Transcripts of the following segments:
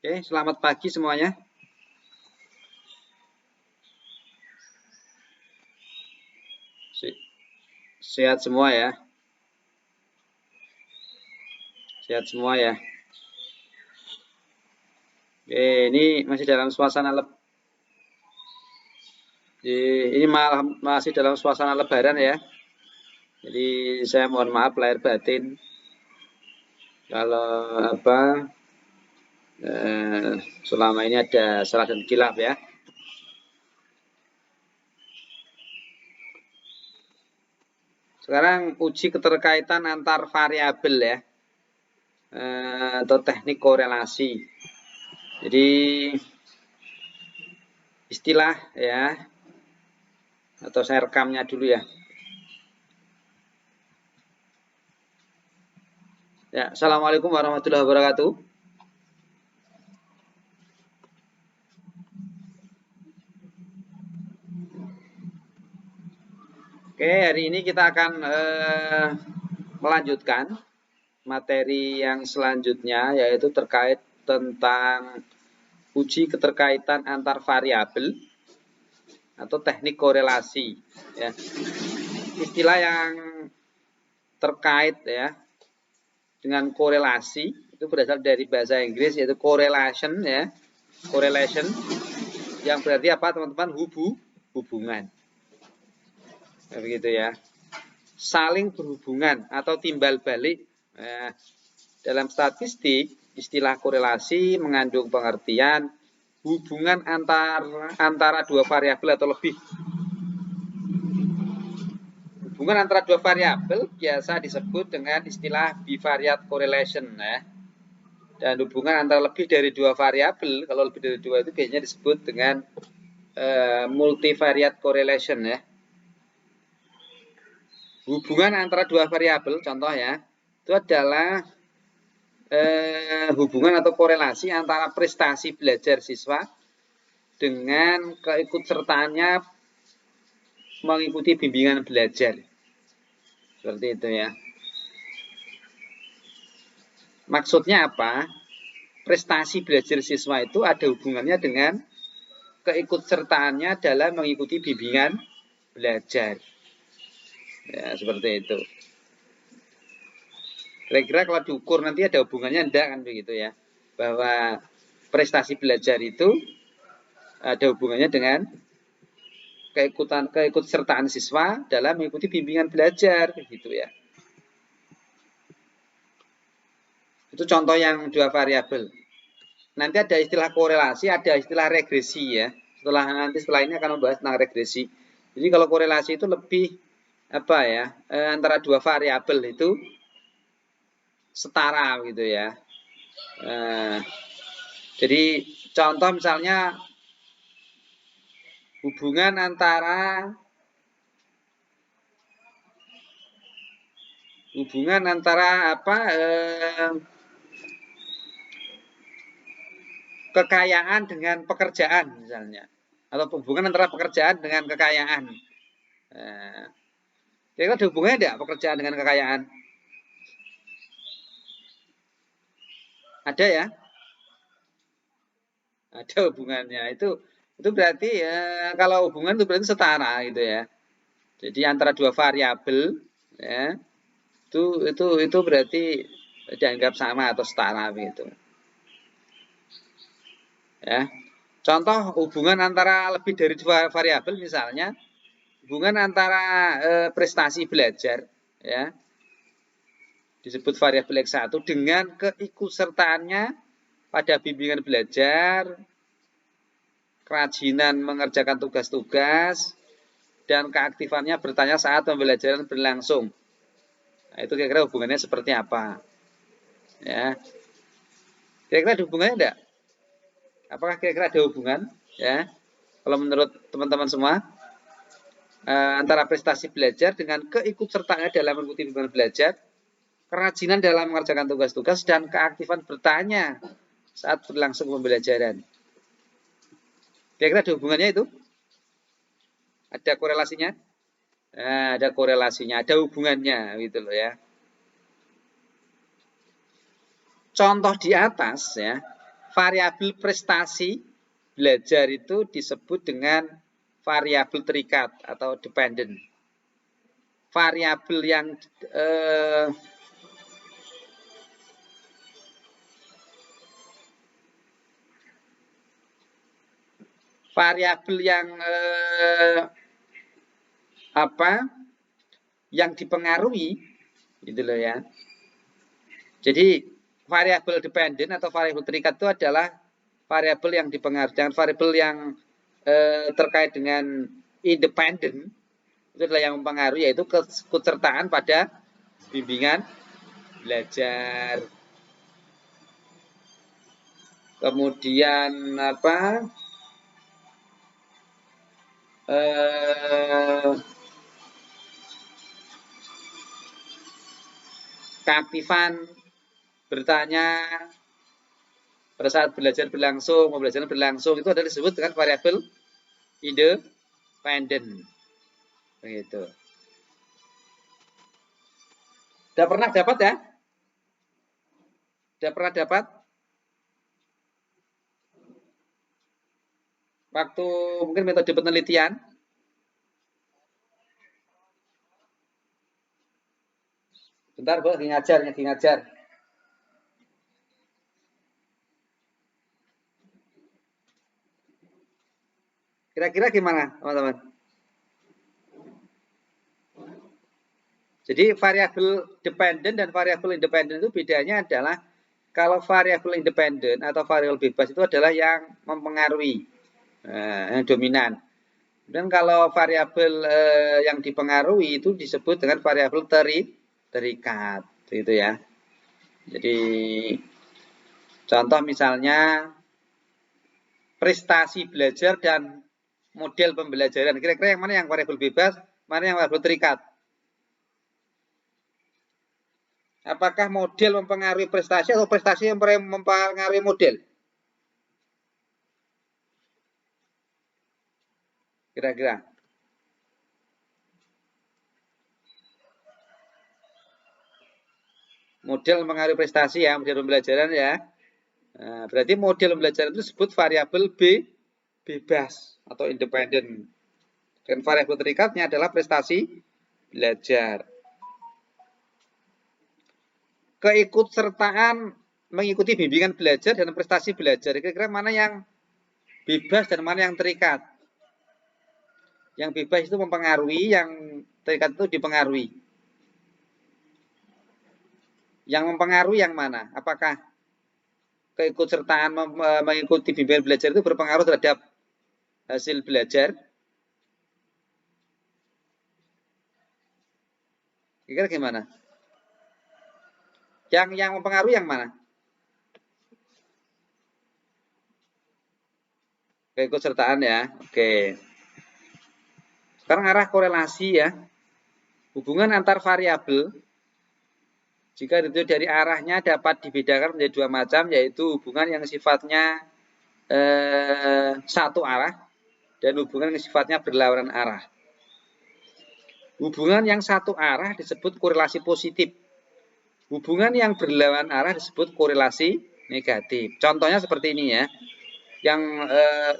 Oke, selamat pagi semuanya. Sehat semua ya. Sehat semua ya. Oke, ini masih dalam suasana ini masih dalam suasana Lebaran ya. Jadi saya mohon maaf lahir batin kalau selama ini ada salah dan kilaf ya. Sekarang uji keterkaitan antar variabel ya, atau teknik korelasi. Jadi istilah ya, atau saya rekamnya dulu ya. Ya, assalamualaikum warahmatullahi wabarakatuh. Oke, hari ini kita akan melanjutkan materi yang selanjutnya, yaitu terkait tentang uji keterkaitan antar variabel atau teknik korelasi. Ya. Istilah yang terkait ya dengan korelasi itu berasal dari bahasa Inggris, yaitu correlation ya, correlation yang berarti apa teman-teman? Hubungan. Nah, begitu ya. Saling berhubungan atau timbal balik. Nah, dalam statistik, istilah korelasi mengandung pengertian hubungan antara dua variabel atau lebih. Hubungan antara dua variabel biasa disebut dengan istilah bivariate correlation ya. Dan hubungan antara lebih dari dua variabel, kalau lebih dari dua itu biasanya disebut dengan multivariate correlation ya. Hubungan antara dua variabel, contoh ya, itu adalah hubungan atau korelasi antara prestasi belajar siswa dengan keikutsertaannya mengikuti bimbingan belajar. Seperti itu ya. Maksudnya apa? Prestasi belajar siswa itu ada hubungannya dengan keikutsertaannya dalam mengikuti bimbingan belajar. Ya, seperti itu. Kira-kira kalau diukur nanti ada hubungannya enggak kan begitu ya. Bahwa prestasi belajar itu ada hubungannya dengan keikutsertaan siswa dalam mengikuti bimbingan belajar gitu ya. Itu contoh yang dua variabel. Nanti ada istilah korelasi, ada istilah regresi ya. Setelah ini akan membahas tentang regresi. Jadi kalau korelasi itu lebih antara dua variabel itu setara gitu ya. Jadi contoh misalnya hubungan antara kekayaan dengan pekerjaan misalnya, atau hubungan antara pekerjaan dengan kekayaan. Kira-kira ada hubungannya tidak pekerjaan dengan kekayaan? Ada ya? Ada hubungannya. Itu berarti kalau hubungan itu berarti setara gitu ya. Jadi antara dua variabel ya, itu berarti dianggap sama atau setara begitu. Ya. Contoh hubungan antara lebih dari dua variabel misalnya hubungan antara prestasi belajar ya, disebut variabel X1 dengan keikutsertaannya pada bimbingan belajar, kerajinan mengerjakan tugas-tugas, dan keaktifannya bertanya saat pembelajaran berlangsung. Nah, itu kira-kira hubungannya seperti apa? Ya. Kira-kira ada hubungannya enggak? Apakah kira-kira ada hubungan? Ya. Kalau menurut teman-teman semua, antara prestasi belajar dengan keikutsertaannya dalam mengikuti bimbingan belajar, kerajinan dalam mengerjakan tugas-tugas, dan keaktifan bertanya saat berlangsung pembelajaran. Kira-kira ada hubungannya itu? Ada korelasinya? Nah, ada korelasinya, ada hubungannya gitu loh ya. Contoh di atas ya, variabel prestasi belajar itu disebut dengan variabel terikat atau dependent. Variabel yang yang dipengaruhi gitu loh ya. Jadi variabel dependent atau variabel terikat itu adalah variabel yang dipengaruhi, dengan variabel yang terkait dengan independen itu adalah yang mempengaruhi, yaitu keikutsertaan pada bimbingan belajar. Kemudian keaktifan bertanya pada saat belajar berlangsung, pembelajaran berlangsung itu adalah disebut dengan variabel independen. Begitu. Sudah pernah dapat ya? Sudah pernah dapat? Waktu mungkin metode penelitian. Bentar, Bu, lagi ngajar. Kira-kira gimana, teman-teman? Jadi variabel dependent dan variabel independen itu bedanya adalah kalau variabel independen atau variabel bebas itu adalah yang mempengaruhi, yang dominan. Dan kalau variabel yang dipengaruhi itu disebut dengan variabel terikat, gitu ya. Jadi contoh misalnya prestasi belajar dan model pembelajaran. Kira-kira yang mana yang variabel bebas, mana yang variabel terikat? Apakah model mempengaruhi prestasi atau prestasi yang mempengaruhi model? Kira-kira. Model mempengaruhi prestasi ya, model pembelajaran ya. Nah, berarti model pembelajaran itu disebut variabel bebas atau independen. Dan variabel terikatnya adalah prestasi belajar. Keikutsertaan mengikuti bimbingan belajar dan prestasi belajar. Kira-kira mana yang bebas dan mana yang terikat? Yang bebas itu mempengaruhi, yang terikat itu dipengaruhi. Yang mempengaruhi yang mana? Apakah keikutsertaan mengikuti bimbingan belajar itu berpengaruh terhadap hasil belajar? Kira-kira gimana? Yang mempengaruhi yang mana? Keikutsertaan ya. Oke. Sekarang arah korelasi ya. Hubungan antar variabel jika itu dari arahnya dapat dibedakan menjadi dua macam, yaitu hubungan yang sifatnya satu arah dan hubungan yang sifatnya berlawanan arah. Hubungan yang satu arah disebut korelasi positif. Hubungan yang berlawanan arah disebut korelasi negatif. Contohnya seperti ini ya. Yang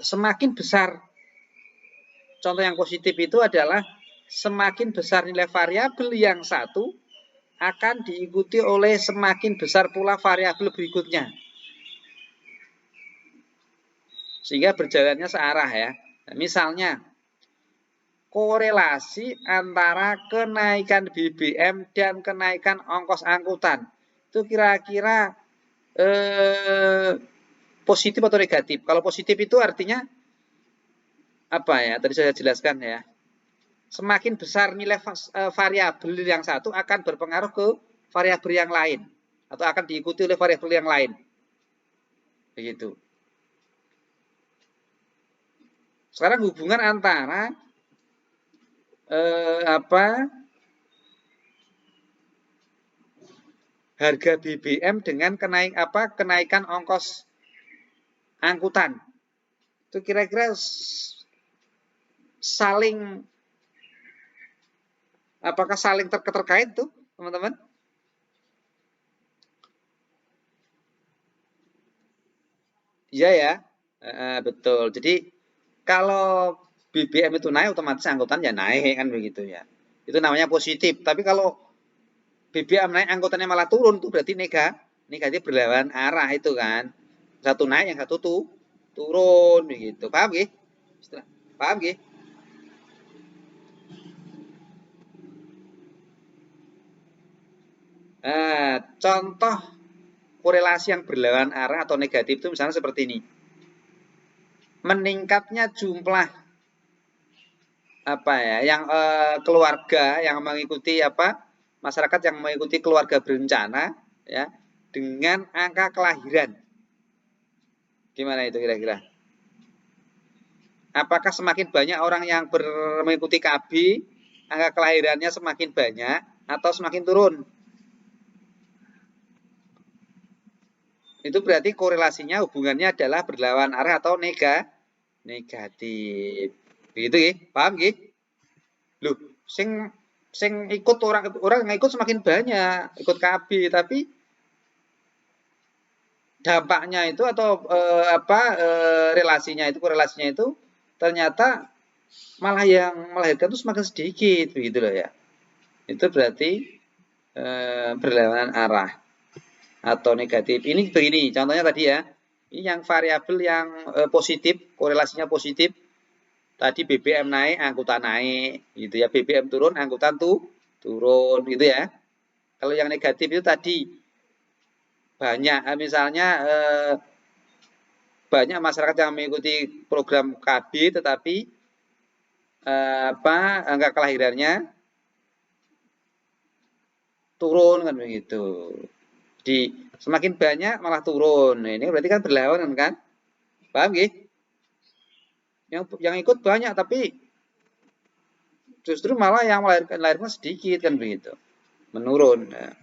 semakin besar, contoh yang positif itu adalah semakin besar nilai variabel yang satu akan diikuti oleh semakin besar pula variabel berikutnya. Sehingga berjalannya searah ya. Nah, misalnya korelasi antara kenaikan BBM dan kenaikan ongkos angkutan. Itu kira-kira positif atau negatif? Kalau positif itu artinya apa ya? Tadi saya jelaskan ya. Semakin besar nilai variabel yang satu akan berpengaruh ke variabel yang lain atau akan diikuti oleh variabel yang lain. Begitu. Sekarang hubungan antara harga BBM dengan kenaikan ongkos angkutan. Itu kira-kira apakah saling terkait tuh, teman-teman? Iya ya, betul. Jadi kalau BBM itu naik, otomatis angkutan ya naik kan begitu ya. Itu namanya positif. Tapi kalau BBM naik, angkutannya malah turun, tuh berarti negatif berlawan arah itu kan. Satu naik, yang satu tuh turun begitu. Paham gih? Paham gih? Contoh korelasi yang berlawan arah atau negatif itu misalnya seperti ini. Meningkatnya jumlah apa ya, yang keluarga yang mengikuti masyarakat yang mengikuti keluarga berencana ya dengan angka kelahiran. Gimana itu kira-kira? Apakah semakin banyak orang yang mengikuti KB, angka kelahirannya semakin banyak atau semakin turun? Itu berarti korelasinya hubungannya adalah berlawan arah atau negatif. Begitu ya? Paham ya? Loh, sing sing ikut orang yang ikut semakin banyak, ikut KB, tapi dampaknya itu atau relasinya itu, korelasinya itu ternyata malah yang melahirkan itu semakin sedikit begitu loh ya. Itu berarti berlawanan arah atau negatif. Ini begini, contohnya tadi ya. Ini yang variabel yang positif, korelasinya positif. Tadi BBM naik, angkutan naik, gitu ya. BBM turun, angkutan tuh turun, gitu ya. Kalau yang negatif itu tadi banyak, misalnya banyak masyarakat yang mengikuti program KB, tetapi angka kelahirannya turun kan begitu. Di semakin banyak malah turun. Nah, ini berarti kan berlawanan kan? Paham gak? Yang ikut banyak tapi justru malah yang melahirkan sedikit kan begitu. Menurun. Nah,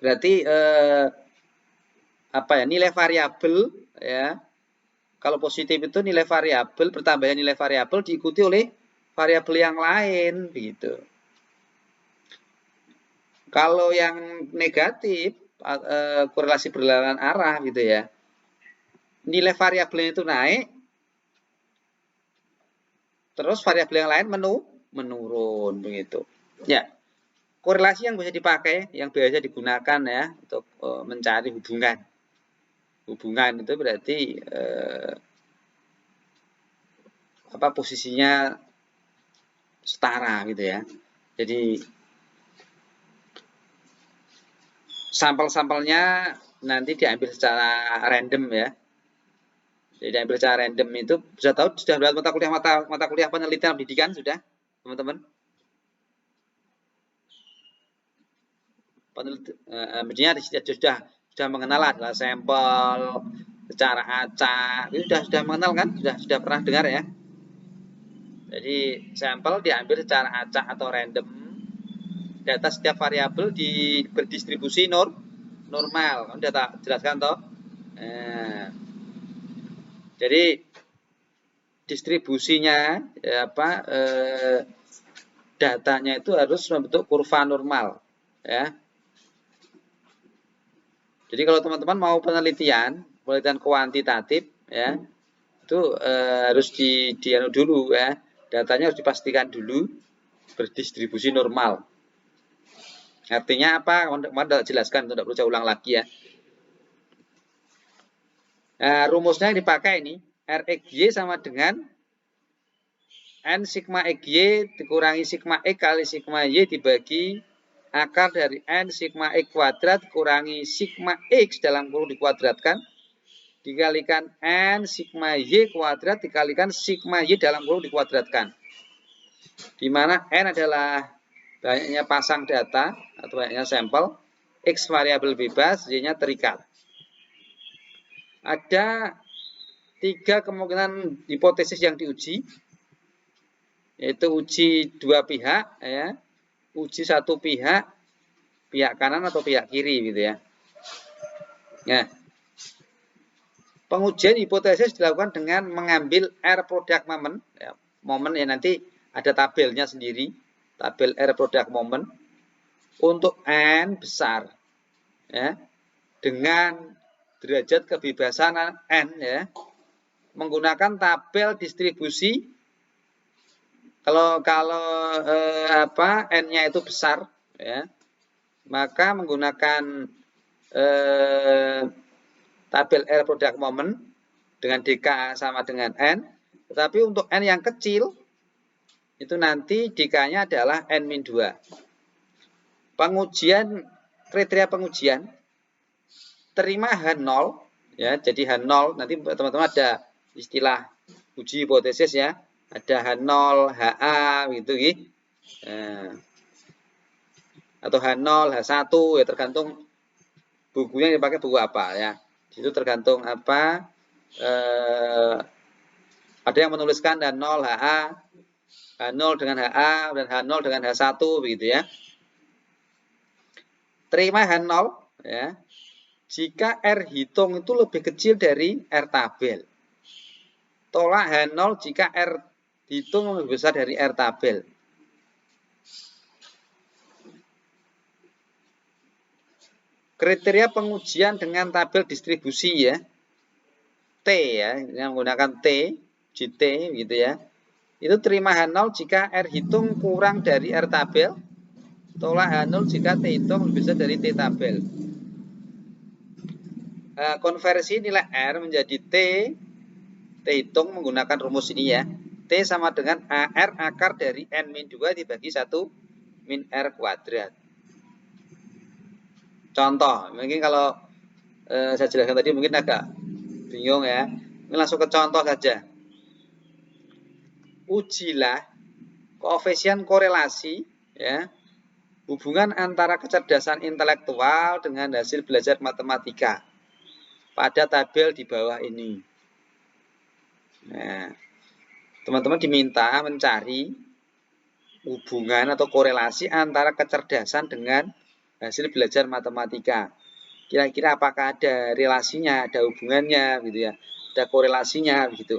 berarti nilai variabel ya. Kalau positif itu nilai variabel, bertambahnya nilai variabel diikuti oleh variabel yang lain begitu. Kalau yang negatif korelasi berlawanan arah gitu ya. Nilai variabelnya itu naik, terus variabel yang lain menurun begitu. Ya, korelasi yang bisa dipakai, yang biasa digunakan ya untuk mencari hubungan. Hubungan itu berarti posisinya setara gitu ya. Jadi sampel-sampelnya nanti diambil secara random ya. Jadi diambil secara random itu sudah tahu, sudah melihat mata kuliah penelitian pendidikan sudah, teman-teman? Penelitian sudah mengenal adalah sampel secara acak, itu sudah mengenal kan? Sudah pernah dengar ya? Jadi sampel diambil secara acak atau random, data setiap variabel berdistribusi normal. Sudah tak jelaskan toh? Jadi distribusinya datanya itu harus membentuk kurva normal ya. Jadi kalau teman-teman mau penelitian kuantitatif ya, itu harus dianu dulu ya. Datanya harus dipastikan dulu berdistribusi normal. Artinya apa? Kemarin sudah jelaskan, tidak perlu saya ulang lagi ya. Nah, rumusnya yang dipakai ini RXY sama dengan N sigma XY dikurangi sigma X kali sigma Y dibagi akar dari N sigma X kuadrat kurangi sigma X dalam kurung dikuadratkan dikalikan N sigma Y kuadrat dikalikan sigma Y dalam kurung dikuadratkan. Di mana N adalah banyaknya pasang data atau banyaknya sampel, X variabel bebas, Y-nya terikat. Ada 3 kemungkinan hipotesis yang diuji, yaitu uji dua pihak, ya, uji satu pihak kanan atau pihak kiri, gitu ya. Nah, pengujian hipotesis dilakukan dengan mengambil R product moment, ya, momen ya nanti ada tabelnya sendiri, tabel R product moment untuk N besar, ya, dengan derajat kebebasan N ya, menggunakan tabel distribusi. Kalau N-nya itu besar ya, maka menggunakan tabel R product moment dengan DK sama dengan N. Tetapi untuk N yang kecil itu nanti DK-nya adalah N-2. Pengujian, kriteria pengujian terima H0 ya, jadi H0 nanti teman-teman ada istilah uji hipotesis ya. Ada H0, HA gitu. Atau H0, H1 ya, tergantung bukunya yang dipakai buku apa ya. Itu tergantung apa. Ada yang menuliskan H0, HA, H0 dengan HA dan H0 dengan H1 begitu ya. Terima H0 ya. Jika R hitung itu lebih kecil dari R tabel. Tolak H0 jika R hitung lebih besar dari R tabel. Kriteria pengujian dengan tabel distribusi ya. T ya, yang menggunakan T, JT gitu ya. Itu terima H0 jika R hitung kurang dari R tabel. Tolak H0 jika T hitung lebih besar dari T tabel. Konversi nilai R menjadi T hitung menggunakan rumus ini ya. T sama dengan AR akar dari N-2 dibagi 1 min R kuadrat. Contoh, mungkin kalau saya jelaskan tadi mungkin agak bingung ya. Ini langsung ke contoh saja. Ujilah koefisien korelasi ya, hubungan antara kecerdasan intelektual dengan hasil belajar matematika pada tabel di bawah ini. Nah, teman-teman diminta mencari hubungan atau korelasi antara kecerdasan dengan hasil belajar matematika. Kira-kira apakah ada relasinya, ada hubungannya gitu ya, ada korelasinya begitu.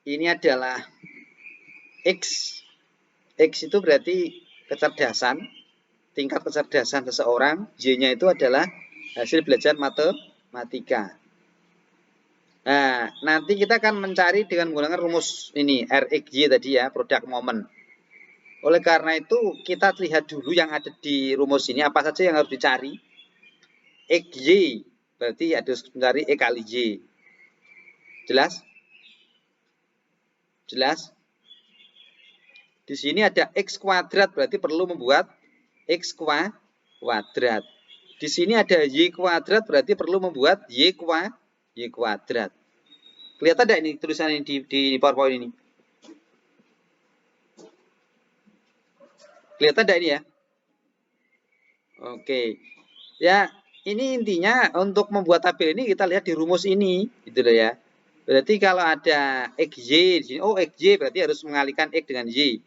Ini adalah X. X itu berarti kecerdasan, tingkat kecerdasan seseorang. Y-nya itu adalah hasil belajar matematika. Nah, nanti kita akan mencari dengan menggunakan rumus ini, RXY tadi ya, product moment. Oleh karena itu, kita lihat dulu yang ada di rumus ini, apa saja yang harus dicari. XY, berarti harus mencari X kali Y. Jelas? Jelas? Di sini ada X kuadrat, berarti perlu membuat X kuadrat. Di sini ada Y kuadrat, berarti perlu membuat Y kuadrat. Kelihatan tidak ini tulisan ini di PowerPoint ini? Kelihatan tidak ini ya? Oke. Ya, ini intinya untuk membuat tabel ini kita lihat di rumus ini, gitu loh ya. Berarti kalau ada XY di sini, oh XY berarti harus mengalihkan X dengan Y.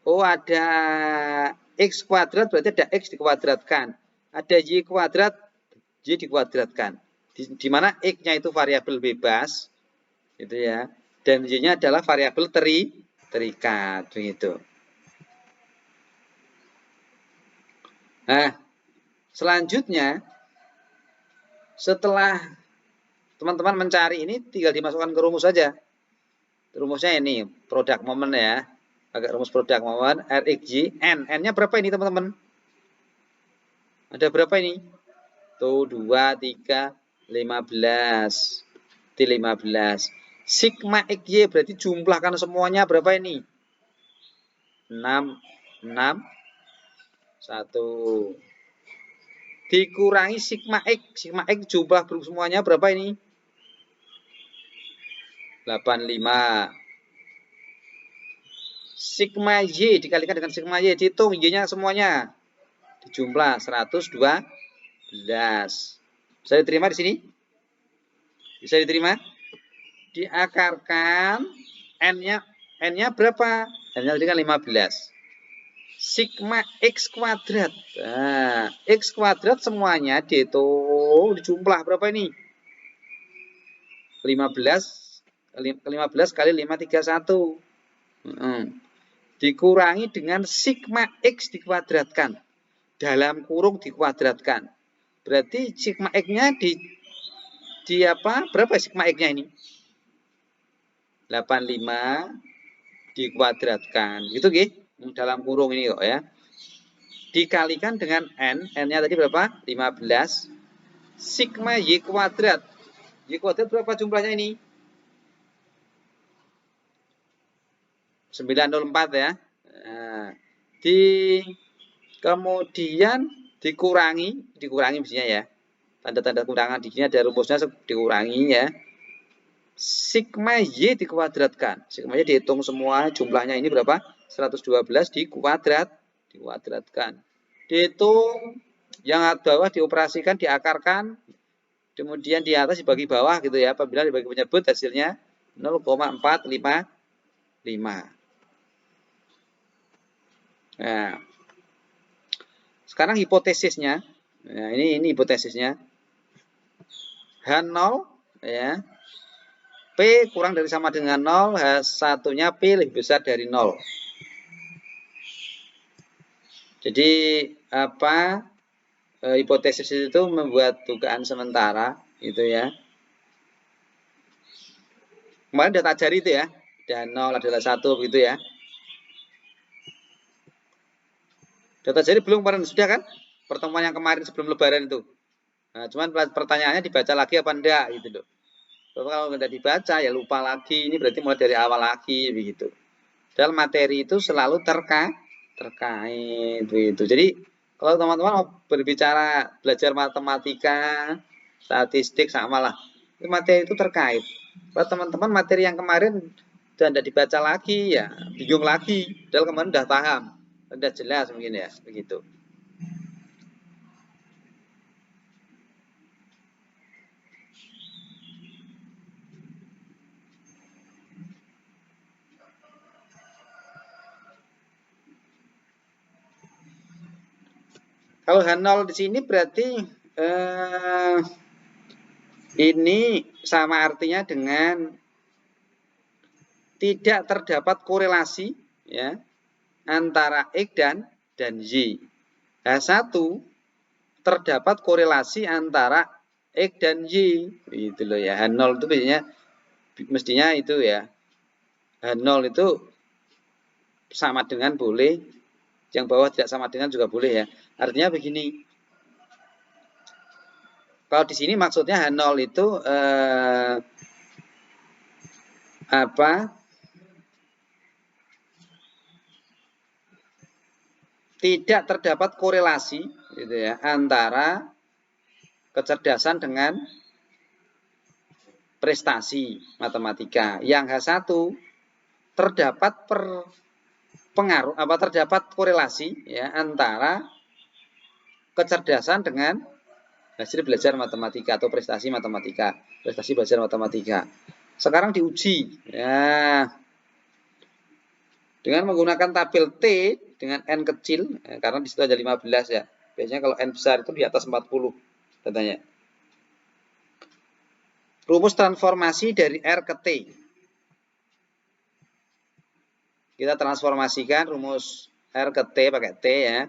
Oh ada X kuadrat berarti ada X dikuadratkan. Ada Y kuadrat, Y dikuadratkan. Di mana X-nya itu variabel bebas, gitu ya, dan Y-nya adalah variabel terikat begitu. Nah, selanjutnya setelah teman-teman mencari ini tinggal dimasukkan ke rumus saja. Rumusnya ini product moment ya. Pakai rumus product moment RXY N. N-nya berapa ini teman-teman? Ada berapa ini? Tuh 2, 3, 15. Di 15. Sigma XY berarti jumlahkan semuanya berapa ini? 6, 6, 1. Dikurangi sigma X. Sigma X jumlah semuanya berapa ini? 85. Sigma Y dikalikan dengan sigma Y. Dihitung Y-nya semuanya. Dijumlah 112. Bisa diterima di sini? Bisa diterima? Diakarkan N-nya berapa? N-nya tadi kan 15. Sigma X kuadrat. Nah, X kuadrat semuanya dihitung, dijumlah berapa ini? 15 kali 531. Dikurangi dengan sigma X dikuadratkan. Dalam kurung dikuadratkan. Berarti sigma X-nya di apa? Berapa sigma X-nya ini? 85 dikuadratkan. Gitu nggih. Dalam kurung ini kok ya. Dikalikan dengan N. N-nya tadi berapa? 15. Sigma Y kuadrat. Y kuadrat berapa jumlahnya ini? 904 ya. Nah, kemudian dikurangi mestinya ya. Tanda-tanda kurangan di sini ada rumusnya dikurangi ya. Sigma Y dikuadratkan. Sigma Y dihitung semua jumlahnya ini berapa? 112 dikuadratkan. Dihitung yang bawah dioperasikan, diakarkan, kemudian di atas dibagi bawah gitu ya. Apabila dibagi penyebut hasilnya 0,455. Nah, sekarang hipotesisnya. Nah, ini hipotesisnya. H0 ya. P kurang dari sama dengan 0, H1-nya P lebih besar dari 0. Jadi apa? Hipotesis itu membuat dugaan sementara gitu ya. Kemarin udah tak ajari itu ya. Dan 0 adalah 1 gitu ya. Data jari belum kemarin, sudah kan? Pertemuan yang kemarin sebelum lebaran itu. Nah, cuman pertanyaannya dibaca lagi apa enggak gitu loh. Kalau tidak dibaca ya lupa lagi. Ini berarti mulai dari awal lagi begitu. Dalam materi itu selalu terkait begitu. Jadi kalau teman-teman mau berbicara belajar matematika, statistik sama lah. Materi itu terkait. Kalau teman-teman materi yang kemarin sudah tidak dibaca lagi ya bingung lagi. Padahal kemarin sudah paham, sudah jelas mungkin ya begitu. Kalau H0 di sini berarti ini sama artinya dengan tidak terdapat korelasi ya antara X dan Y. H1 terdapat korelasi antara X dan Y. Gitu loh ya. H0 itu biasanya mestinya itu ya. H0 itu sama dengan boleh, yang bawah tidak sama dengan juga boleh ya. Artinya begini. Kalau di sini maksudnya H0 itu tidak terdapat korelasi gitu ya antara kecerdasan dengan prestasi matematika. Yang H1 terdapat terdapat korelasi ya antara kecerdasan dengan hasil belajar matematika atau prestasi matematika, prestasi belajar matematika. Sekarang diuji ya dengan menggunakan tabel T dengan N kecil ya, karena di situ ada 15 ya. Biasanya kalau N besar itu di atas 40 katanya. Rumus transformasi dari R ke T. Kita transformasikan rumus R ke T pakai T ya.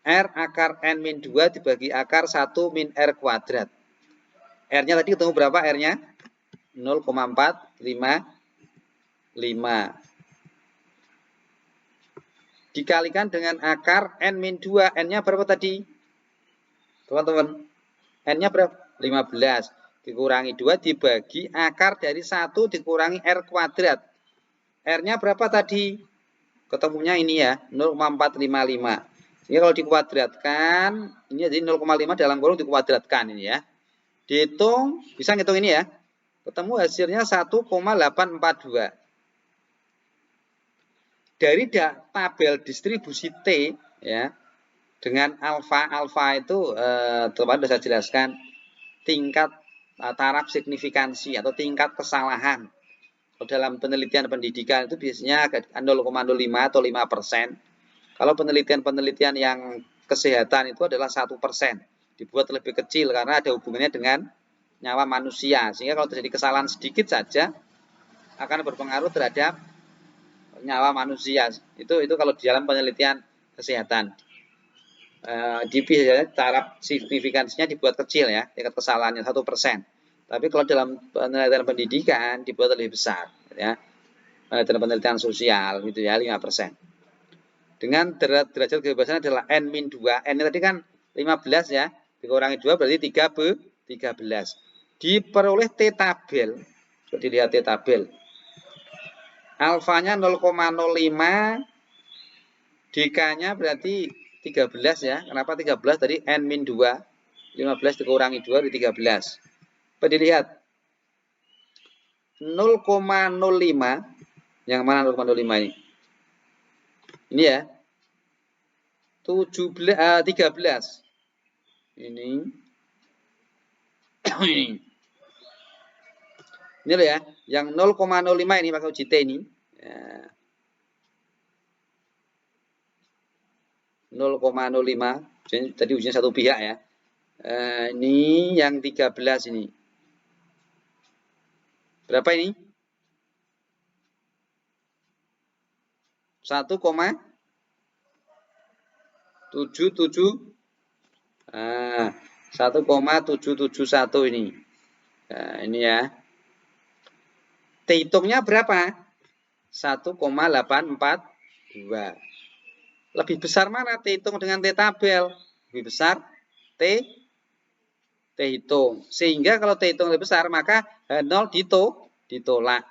R akar N min 2 dibagi akar 1 min R kuadrat. R-nya tadi ketemu berapa R-nya? 0,455. Dikalikan dengan akar N min 2. N-nya berapa tadi? Teman-teman. N-nya berapa? 15. Dikurangi 2 dibagi akar dari 1 dikurangi R kuadrat. R-nya berapa tadi? Ketemunya ini ya, 0,455. Jadi kalau dikuadratkan, ini jadi 0,5 dalam kurung dikuadratkan ini ya. Dihitung, bisa ngitung ini ya. Ketemu hasilnya 1,842. Dari tabel distribusi T ya, dengan alfa itu teman sudah saya jelaskan tingkat taraf signifikansi atau tingkat kesalahan. Dalam penelitian pendidikan itu biasanya 0,05 atau 5%. Kalau penelitian yang kesehatan itu adalah 1%. Dibuat lebih kecil karena ada hubungannya dengan nyawa manusia. Sehingga kalau terjadi kesalahan sedikit saja akan berpengaruh terhadap nyawa manusia. Itu kalau di dalam penelitian kesehatan. Biasanya taraf signifikansinya dibuat kecil ya, tingkat kesalahannya 1%. Tapi kalau dalam penelitian pendidikan dibuat lebih besar ya. Penelitian sosial gitu ya 5%. Dengan derajat kebebasan adalah N-2. N ini tadi kan 15 ya, dikurangi 2 berarti 13. Diperoleh T tabel. Coba dilihat T tabel. Alfanya 0,05, DK-nya berarti 13 ya. Kenapa 13? Tadi N-2. 15 dikurangi 2 dari 13. Coba dilihat. 0,05. Yang mana 0,05 ini? Ini ya. 13. Ini. Ini loh ya. Yang 0,05 ini pakai uji T ini. Ya. 0,05. Tadi ujian satu pihak ya. Ini yang 13 ini. Berapa ini? 1,77. 1,771 ini. Nah, ini ya. T hitungnya berapa? 1,842. Lebih besar mana T hitung dengan T tabel? Lebih besar T hitung. Sehingga kalau T hitung lebih besar, maka H0 ditolak.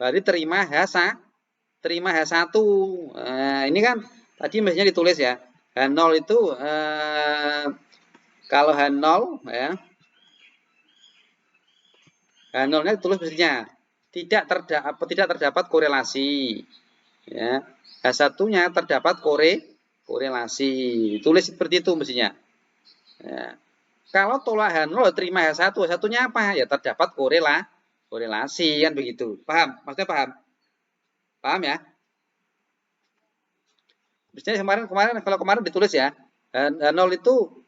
Berarti terima H1. Nah, ini kan tadi mestinya ditulis ya. H0 itu kalau H0 ya. H0-nya ditulis mestinya tidak terdapat korelasi. Ya. H1-nya terdapat korelasi. Tulis seperti itu mestinya. Ya. Kalau tolak H0 terima H1, H1-nya apa? Ya terdapat korelasi kan begitu. Paham? Maksudnya paham? Paham ya? Misalnya kalau kemarin ditulis ya, H0 itu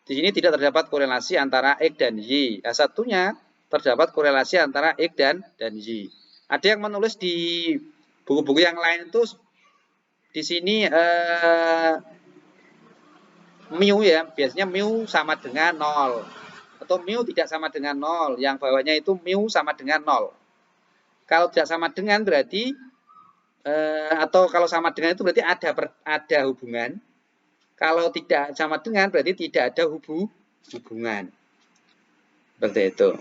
di sini tidak terdapat korelasi antara X dan Y. H1-nya terdapat korelasi antara X dan Y. Ada yang menulis di buku-buku yang lain itu di sini mu ya, biasanya mu sama dengan 0. Atau mu tidak sama dengan 0. Yang bawahnya itu mu sama dengan 0. Kalau tidak sama dengan berarti atau kalau sama dengan itu berarti ada hubungan. Kalau tidak sama dengan berarti tidak ada hubungan. Seperti itu.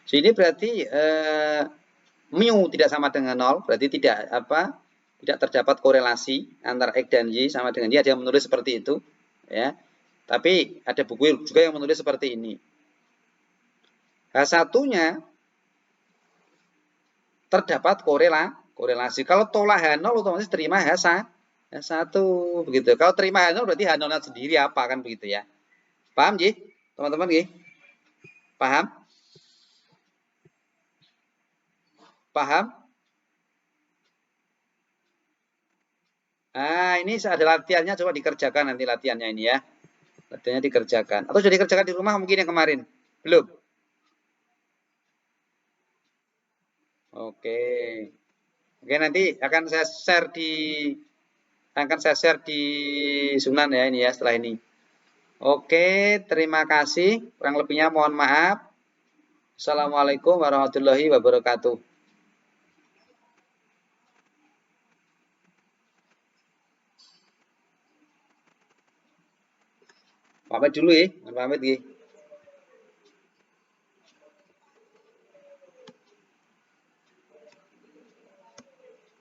Sini berarti mu tidak sama dengan 0, berarti tidak terdapat korelasi antara X dan Y sama dengan Y. Ada yang menulis seperti itu, ya. Tapi ada buku juga yang menulis seperti ini. H1-nya terdapat korelasi. Kalau tolak H0 otomatis terima H1 begitu. Kalau terima H0 berarti H0-nya sendiri apa kan begitu ya. Paham Ji? Teman-teman Ji? Paham? Paham? Nah, ini ada latihannya, coba dikerjakan nanti latihannya ini ya. Latihannya dikerjakan. Atau sudah dikerjakan di rumah mungkin yang kemarin? Belum? Oke. Oke, nanti akan saya share di Sunan ya ini ya setelah ini. Oke, terima kasih. Kurang lebihnya mohon maaf. Assalamualaikum warahmatullahi wabarakatuh. Pamit dulu ya, pamit ya.